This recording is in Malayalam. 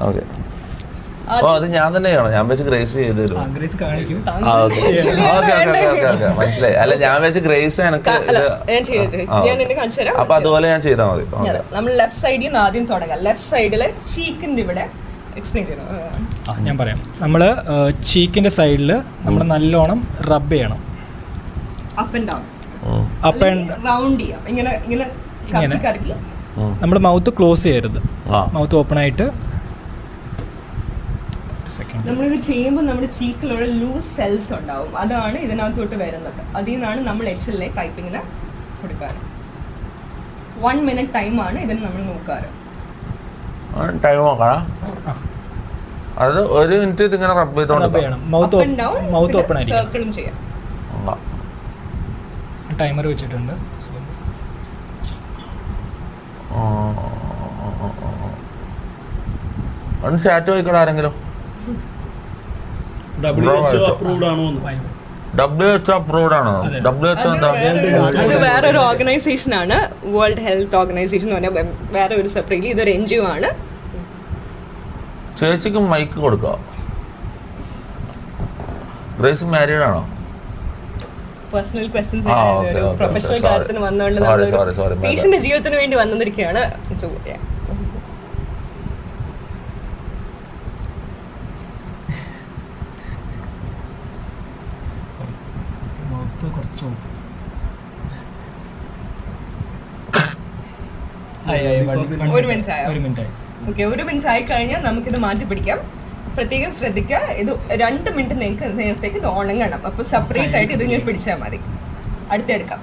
ഓക്കെ. ഓ അത് ഞാൻ തന്നെ ചെയ്യണം? ഞാൻ വെച്ച് ഗ്രേസ് ചെയ്ത് തരും. മനസ്സിലായി. അല്ല ഞാൻ വെച്ച് ഗ്രേസ് എനിക്ക് അപ്പൊ അതുപോലെ ഞാൻ ചെയ്താൽ മതി. നമ്മൾ ലെഫ്റ്റ് സൈഡിൽ നിന്ന് ആദ്യം തുടങ്ങാം. ലെഫ്റ്റ് സൈഡില് ചീക്കിന്റെ ഇവിടെ എക്സ്പ്ലെയിൻ ചെയ്യണം. ഞാൻ പറയാം. നമ്മൾ ചീക്കിന്റെ സൈഡിൽ നമ്മൾ നല്ലോണം റബ്ബ് ചെയ്യണം. Up and down, up and round ചെയ്യാം. ഇങ്ങനെ ഇങ്ങനെ കറക്കി. നമ്മുടെ മൗത്ത് ക്ലോസ് ചെയ്യരുത്. മൗത്ത് ഓപ്പൺ ആയിട്ട് നമ്മളിത് ചെയ്യുമ്പോൾ നമ്മുടെ ചീക്കിലുള്ള ലൂസ് സെൽസ് ഉണ്ടാവും. അതാണ് ഇതിനകത്തോട്ട് വരുന്നത്. അതിൽ നിന്നാണ് നമ്മൾ HL ടൈപ്പിങ്ങിന് കൊടുക്കാറ്. 1 minute ടൈമാണ് ഇതിന് നമ്മൾ നോക്കാറ്. ടൈം നോക്കണം. അത് 1 minute ഇതിങ്ങനെ റബ്ബ് ചെയ്തോണ്ട് മൗത്ത് ഓപ്പൺ ആയിരിക്കും. സർക്കിളും ചെയ്യാം. ടൈമർ വെച്ചിട്ടുണ്ട്. ചാറ്റ് പോയിക്കോട്ടെ ആരെങ്കിലും. WHO approved ആണോ? WHO approved ആണോ? WHO എന്താ? അത് വേറൊരു ഓർഗനൈസേഷൻ ആണ്. വേൾഡ് ഹെൽത്ത് ഓർഗനൈസേഷൻ എന്ന് പറഞ്ഞാൽ വേറെ ഒരു സെപ്പറേറ്റ്ലി ഇതൊരു NGO ആണ്. ചേച്ചിക്ക് മൈക്ക് കൊടുക്കുക. ഗ്രേസ് മാരീഡ് ആണോ? പേഴ്സണൽ ക്വസ്റ്റ്യൻസ് പ്രൊഫഷണൽ കാര്യത്തിന് വന്നുകൊണ്ട് പേഷ്യന്റ് ജീവിതത്തിന് വേണ്ടി വന്നിരിക്കുകയാണ്. ഒരു മിനിറ്റ് ആയി കഴിഞ്ഞാൽ നമുക്കിത് മാറ്റി പിടിക്കാം. പ്രത്യേകം ശ്രദ്ധിക്കുക, ഇത് 2 മിനിറ്റ് നേരത്തേക്ക് ഇത് ഉണങ്ങണം. അപ്പൊ സെപ്പറേറ്റ് ആയിട്ട് ഇത് ഇങ്ങനെ പിടിച്ചാൽ മതി. അടുത്തെടുക്കാം.